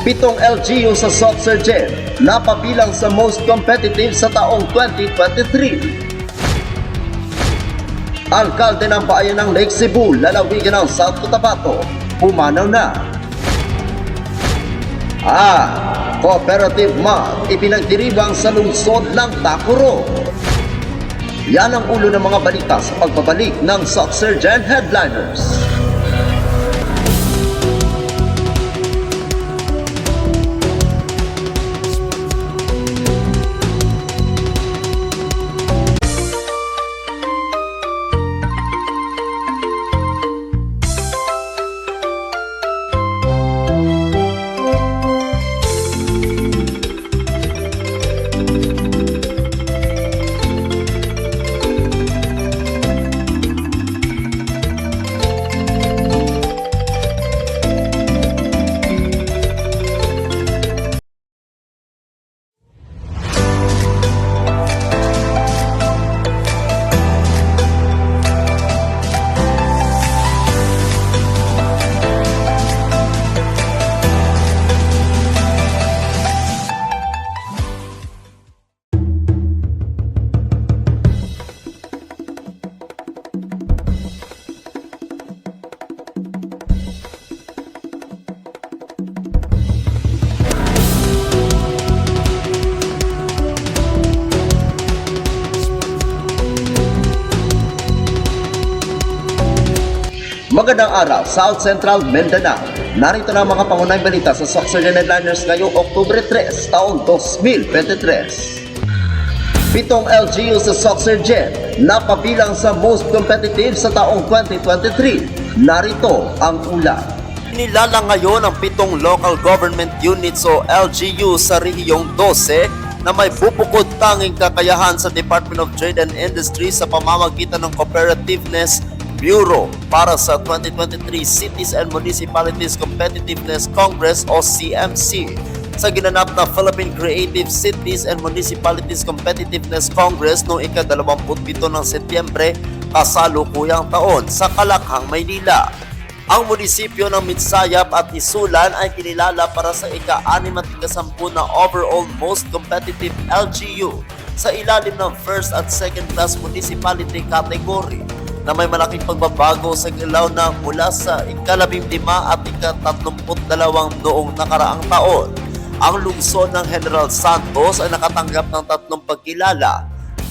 Pitong LGU sa Soxergen na pabilang sa most competitive sa taong 2023. Alkalde ng bayan ng Lake Cebu, lalawigan ng South Cotabato, pumanaw na. Cooperative Mart ipinagdiriwang sa lungsod ng Tacuro. Yan ang ulo ng mga balita sa pagbabalik ng Soxergen Headliners. Magandang araw, South Central Mindanao. Narito na ang mga pangunahing balita sa Soxergen Headliners ngayong Oktubre 3, taong 2023. Pitong LGU sa Soxergen na pabilang sa most competitive sa taong 2023. Narito ang ulat. Nilala ngayon ang pitong local government units o LGU sa rehiyong 12 na may bubukod tanging kakayahan sa Department of Trade and Industry sa pamamagitan ng Cooperativeness Bureau para sa 2023 Cities and Municipalities Competitiveness Congress o CMC. Sa ginanap na Philippine Creative Cities and Municipalities Competitiveness Congress noong ika-27 ng Setyembre kasalukuyang taon sa Kalakhang, Maynila. Ang munisipyo ng Mitsayap at Isulan ay kinilala para sa ika-60 na overall most competitive LGU sa ilalim ng first at second class municipality category na may malaking pagbabago sa gilaw na mula sa ika-15 at ika-32 noong nakaraang taon. Ang lungsod ng General Santos ay nakatanggap ng 3 pagkilala,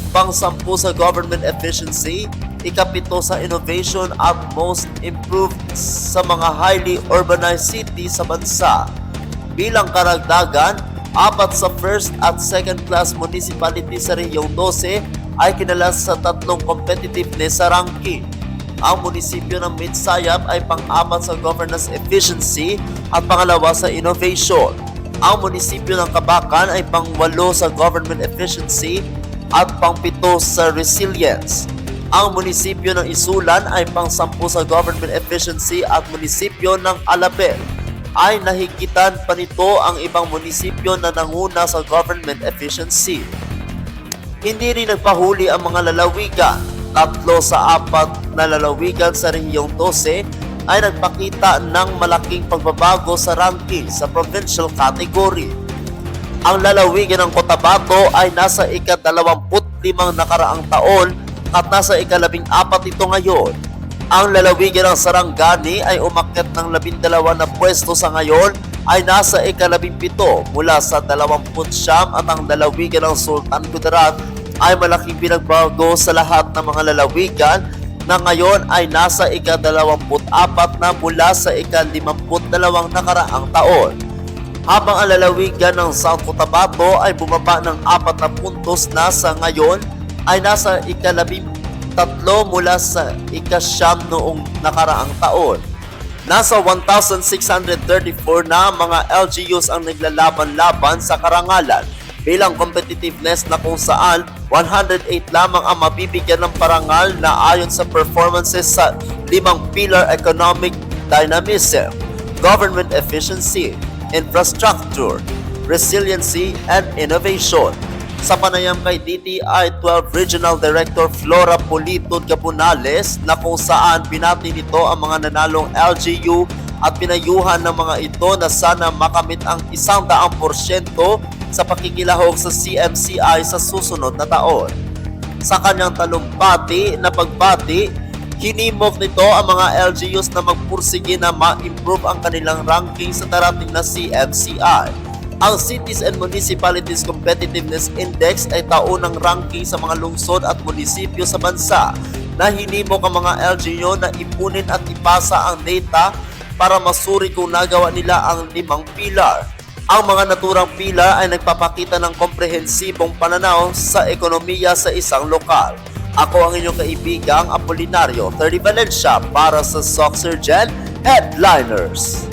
pang-10 sa government efficiency, ika-7 sa innovation at most improved sa mga highly urbanized cities sa bansa. Bilang karagdagan, 4 sa first at second class municipality sa rehiyong 12 ay kinalas sa 3 competitiveness sa ranking. Ang munisipyo ng Mitsayap ay pang-4 sa governance efficiency at pangalawa sa innovation. Ang munisipyo ng Kabakan ay pang-8 sa government efficiency at pang-7 sa resilience. Ang munisipyo ng Isulan ay pang-10 sa government efficiency at munisipyo ng Alabel ay nahigitan pa nito ang ibang munisipyo na nanguna sa government efficiency. Hindi rin nagpahuli ang mga lalawigan. 3 sa 4 na lalawigan sa rehiyong 12 ay nagpakita ng malaking pagbabago sa ranking sa provincial category. Ang lalawigan ng Cotabato ay nasa ika-25 nakaraang taon at nasa ika-14 ito ngayon. Ang lalawigan ng Sarangani ay umakyat ng 12 na pwesto sa ngayon ay nasa ika-17 mula sa 29 at ang lalawigan ng Sultan Kudarat ay malaking pinagbago sa lahat ng mga lalawigan na ngayon ay nasa ika-24 na mula sa ika-52 nakaraang taon. Habang ang lalawigan ng South Cotabato ay bumaba ng 4 na puntos na sa ngayon ay nasa ika-13 mula sa ika-9 noong nakaraang taon. Nasa 1,634 na mga LGUs ang naglalaban-laban sa karangalan bilang competitiveness na kung saan 108 lamang ang mabibigyan ng parangal na ayon sa performances sa 5 pillar: economic dynamism, government efficiency, infrastructure, resiliency, and innovation. Sa panayam kay DTI 12 Regional Director Flora Polito Gabonales na kung saan binati nito ang mga nanalong LGU at pinayuhan ng mga ito na sana makamit ang 100% sa pakikilahok sa CMCI sa susunod na taon. Sa kanyang talumpati na pagbati, hinimok nito ang mga LGUs na magpursige na ma-improve ang kanilang ranking sa darating na CMCI. Ang Cities and Municipalities Competitiveness Index ay taunang ranking sa mga lungsod at munisipyo sa bansa na hinimok ang mga LGU na ipunin at ipasa ang data para masuri kung nagawa nila ang 5 pilar. Ang mga naturang pilar ay nagpapakita ng komprehensibong pananaw sa ekonomiya sa isang lokal. Ako ang inyong kaibigang Apolinario 30 Valencia para sa Soxergen Headliners.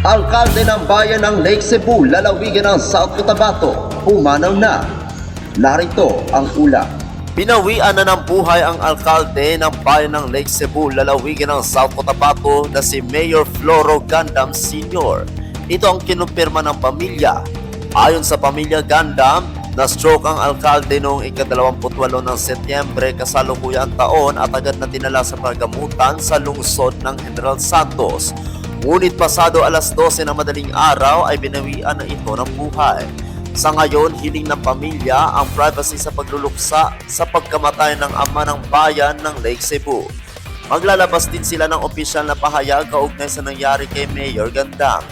Alkalde ng bayan ng Lake Cebu, lalawigan ng South Cotabato, pumanaw na. Narito ang ulat. Pinawian na ng buhay ang alkalde ng bayan ng Lake Cebu, lalawigan ng South Cotabato na si Mayor Floro Gandam Sr. Ito ang kinumpirma ng pamilya. Ayon sa pamilya Gandam, na-stroke ang alkalde noong ika-28 ng Setyembre kasalukuyang taon at agad na dinala sa pagamutan sa lungsod ng General Santos. Ngunit pasado alas 12 ng madaling araw ay binawian na ito ng buhay. Sa ngayon, hiling ng pamilya ang privacy sa pagluluksa sa pagkamatay ng ama ng bayan ng Lake Cebu. Maglalabas din sila ng opisyal na pahayag kaugnay sa nangyari kay Mayor Gandam.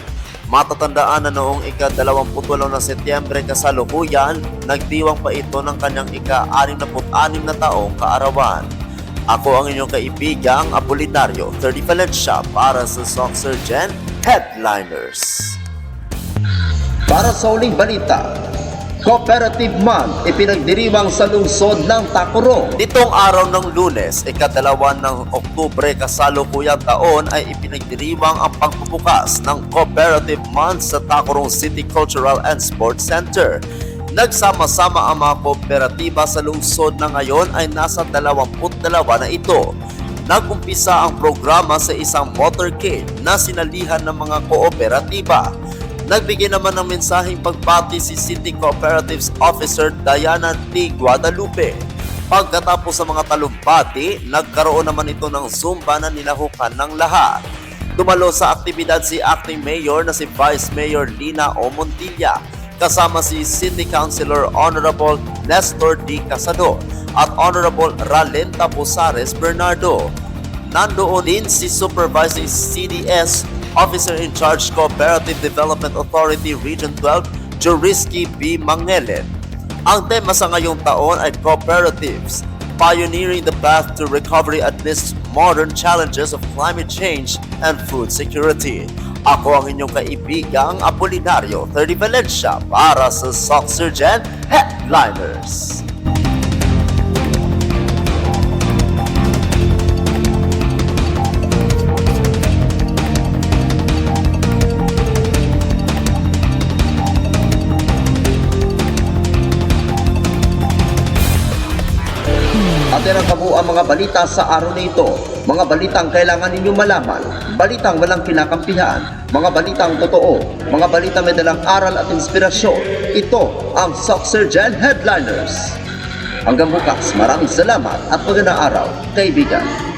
Matatandaan na noong ika-28 ng Setyembre kasalukuyan, nagdiwang pa ito ng kanyang ika-66 na taong kaarawan. Ako ang inyong kaibigang Apolinario 30 Valencia para sa Soxergen Headliners. Para sa uling balita, Cooperative Month ipinagdiriwang sa lungsod ng Tacurong. Nitong araw ng Lunes, ika-2 ng Oktubre kasalukuyang taon ay ipinagdiriwang ang pagbubukas ng Cooperative Month sa Tacurong City Cultural and Sports Center. Nagsama-sama ang mga kooperatiba sa lungsod na ngayon ay nasa 22 na ito. Nag-umpisa ang programa sa isang motorcade na sinalihan ng mga kooperatiba. Nagbigay naman ng mensaheng pagbati si City Cooperatives Officer Diana T. Guadalupe. Pagkatapos sa mga talumpati, nagkaroon naman ito ng Zumba na nilahukan ng lahat. Dumalo sa aktibidad si Acting Mayor na si Vice Mayor Lina O. Montilla, kasama si City Councilor Honorable Nestor D. Casado at Honorable Ralenta Busares Bernardo. Nandoon din si Supervising CDS Officer in Charge Cooperative Development Authority Region 12, Juriski B. Mangelen. Ang tema sa ngayong taon ay Cooperatives, Pioneering the Path to Recovery Amidst Modern Challenges of Climate Change and Food Security. Ako ang inyong kaibigang Apolinario 30 Valencia para sa Soxergen Headliners. Atin ang kabuuan mga balita sa araw na ito. Mga balitang kailangan ninyong malaman, balitang walang kinakampihan, mga balitang totoo, mga balitang may dalang aral at inspirasyon. Ito ang Soxergen Headliners. Hanggang bukas, maraming salamat at magandang araw, kaibigan.